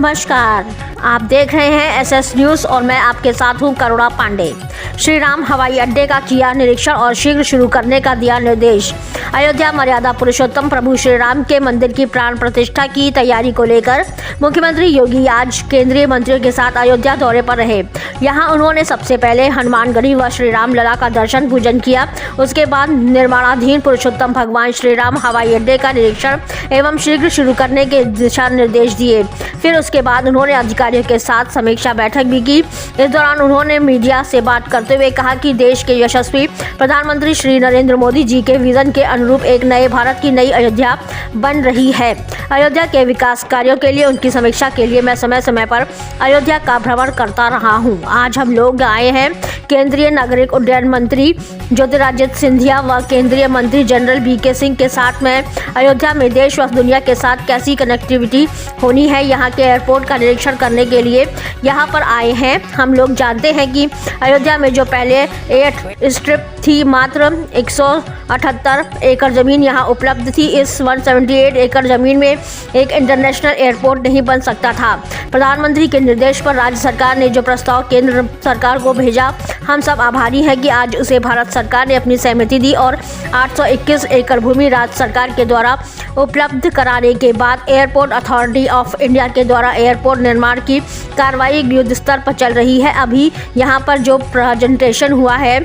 नमस्कार, आप देख रहे हैं एसएस न्यूज़ और मैं आपके साथ हूं करुणा पांडे। श्री राम हवाई अड्डे का किया निरीक्षण और शीघ्र शुरू करने का दिया निर्देश। अयोध्या मर्यादा पुरुषोत्तम प्रभु श्री राम के मंदिर की प्राण प्रतिष्ठा की तैयारी को लेकर मुख्यमंत्री योगी आज केंद्रीय मंत्रियों के साथ अयोध्या दौरे पर रहे। यहां उन्होंने सबसे पहले हनुमानगढ़ी व श्री राम लला का दर्शन पूजन किया। उसके बाद निर्माणाधीन पुरुषोत्तम भगवान श्री राम हवाई अड्डे का निरीक्षण एवं शीघ्र शुरू करने के दिशा निर्देश दिए। फिर उसके बाद उन्होंने अधिकारियों के साथ समीक्षा बैठक भी की। इस दौरान उन्होंने मीडिया से बात करते हुए कहा कि देश के यशस्वी प्रधानमंत्री श्री नरेंद्र मोदी जी के विजन के अनुरूप एक नए भारत की नई अयोध्या बन रही है। अयोध्या के विकास कार्यों के लिए उनकी समीक्षा के लिए मैं समय समय पर अयोध्या का भ्रमण करता रहा हूं। आज हम लोग आए हैं केंद्रीय नागरिक उड्डयन मंत्री ज्योतिरादित्य सिंधिया व केंद्रीय मंत्री जनरल वीके सिंह के साथ में अयोध्या में देश व दुनिया के साथ कैसी कनेक्टिविटी होनी है, यहाँ के एयरपोर्ट का निरीक्षण करने के लिए यहाँ पर आए हैं। हम लोग जानते हैं कि अयोध्या में जो पहले 8 स्ट्रिप थी, मात्र 178 एकड़ ज़मीन यहाँ उपलब्ध थी। इस 178 एकड़ ज़मीन में एक इंटरनेशनल एयरपोर्ट नहीं बन सकता था। प्रधानमंत्री के निर्देश पर राज्य सरकार ने जो प्रस्ताव केंद्र सरकार को भेजा, हम सब आभारी हैं कि आज उसे भारत सरकार ने अपनी सहमति दी और 821 एकड़ भूमि राज्य सरकार के द्वारा उपलब्ध कराने के बाद एयरपोर्ट अथॉरिटी ऑफ इंडिया के द्वारा एयरपोर्ट निर्माण की कार्रवाई युद्ध स्तर पर चल रही है। अभी यहाँ पर जो प्रेजेंटेशन हुआ है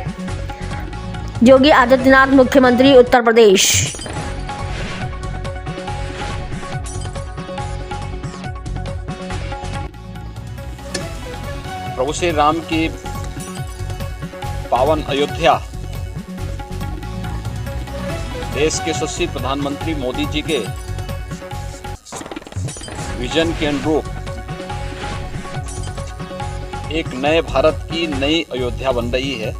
योगी आदित्यनाथ मुख्यमंत्री उत्तर प्रदेश। प्रभु श्री राम की पावन अयोध्या देश के यशस्वी प्रधानमंत्री मोदी जी के विजन के अनुरूप एक नए भारत की नई अयोध्या बन रही है।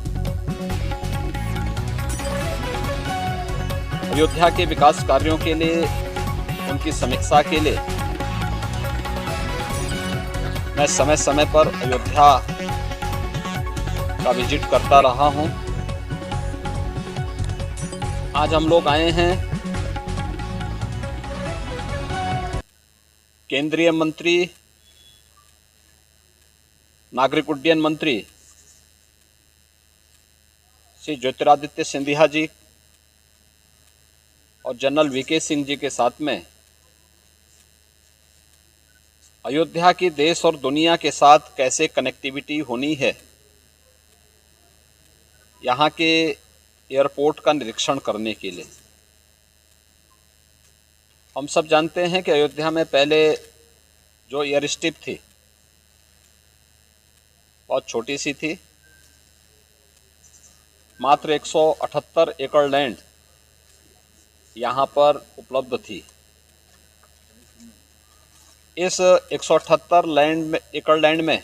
अयोध्या के विकास कार्यों के लिए, उनकी समीक्षा के लिए मैं समय समय पर अयोध्या का विजिट करता रहा हूं। आज हम लोग आए हैं केंद्रीय मंत्री नागरिक उड्डयन मंत्री श्री ज्योतिरादित्य सिंधिया जी और जनरल वीके सिंह जी के साथ में अयोध्या की देश और दुनिया के साथ कैसे कनेक्टिविटी होनी है, यहाँ के एयरपोर्ट का निरीक्षण करने के लिए। हम सब जानते हैं कि अयोध्या में पहले जो एयर स्ट्रिप थी बहुत छोटी सी थी, मात्र 178 एकड़ लैंड यहाँ पर उपलब्ध थी। इस 178 एकड़ लैंड में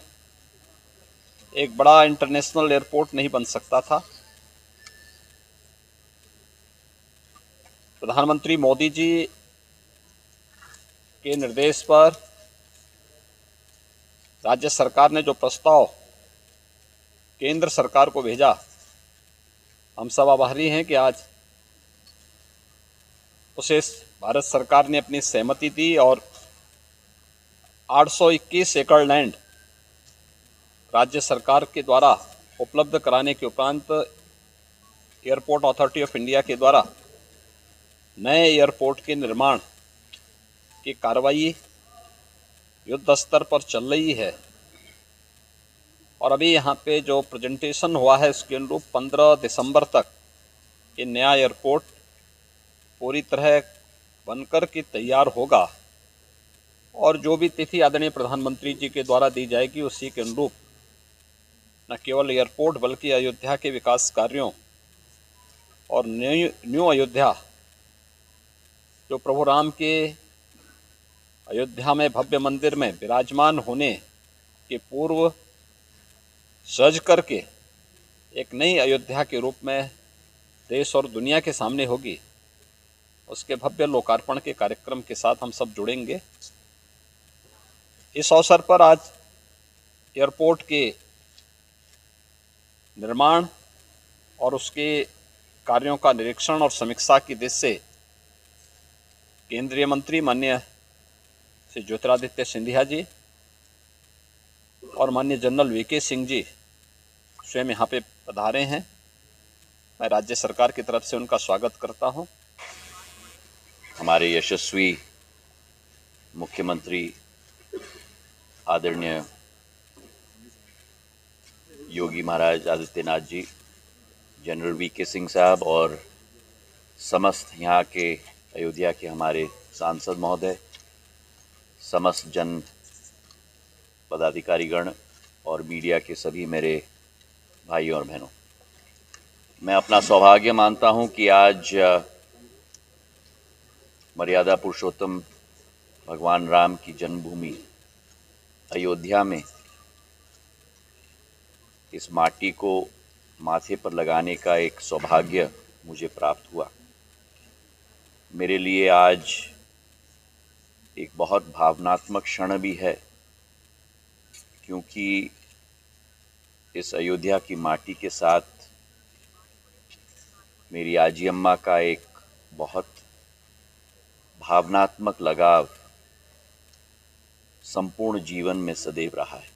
एक बड़ा इंटरनेशनल एयरपोर्ट नहीं बन सकता था। प्रधानमंत्री मोदी जी के निर्देश पर राज्य सरकार ने जो प्रस्ताव केंद्र सरकार को भेजा, हम सब आभारी हैं कि आज उसे भारत सरकार ने अपनी सहमति दी और 821 एकड़ लैंड राज्य सरकार के द्वारा उपलब्ध कराने के उपरांत एयरपोर्ट अथॉरिटी ऑफ इंडिया के द्वारा नए एयरपोर्ट के निर्माण की कार्रवाई युद्ध स्तर पर चल रही है। और अभी यहाँ पे जो प्रेजेंटेशन हुआ है उसके अनुरूप 15 दिसंबर तक ये नया एयरपोर्ट पूरी तरह बनकर के तैयार होगा और जो भी तिथि आदरणीय प्रधानमंत्री जी के द्वारा दी जाएगी उसी के अनुरूप न केवल एयरपोर्ट बल्कि अयोध्या के विकास कार्यों और न्यू अयोध्या जो प्रभु राम के अयोध्या में भव्य मंदिर में विराजमान होने के पूर्व सज करके एक नई अयोध्या के रूप में देश और दुनिया के सामने होगी, उसके भव्य लोकार्पण के कार्यक्रम के साथ हम सब जुड़ेंगे। इस अवसर पर आज एयरपोर्ट के निर्माण और उसके कार्यों का निरीक्षण और समीक्षा की दृष्टि से केंद्रीय मंत्री माननीय श्री ज्योतिरादित्य सिंधिया जी और माननीय जनरल वीके सिंह जी स्वयं यहाँ पे पधारे हैं। मैं राज्य सरकार की तरफ से उनका स्वागत करता हूँ। हमारे यशस्वी मुख्यमंत्री आदरणीय योगी महाराज आदित्यनाथ जी, जनरल वीके सिंह साहब और समस्त यहाँ के अयोध्या के हमारे सांसद महोदय, समस्त जन पदाधिकारीगण और मीडिया के सभी मेरे भाइयों और बहनों, मैं अपना सौभाग्य मानता हूँ कि आज मर्यादा पुरुषोत्तम भगवान राम की जन्मभूमि अयोध्या में इस माटी को माथे पर लगाने का एक सौभाग्य मुझे प्राप्त हुआ। मेरे लिए आज एक बहुत भावनात्मक क्षण भी है, क्योंकि इस अयोध्या की माटी के साथ मेरी आजी अम्मा का एक बहुत भावनात्मक लगाव संपूर्ण जीवन में सदैव रहा है।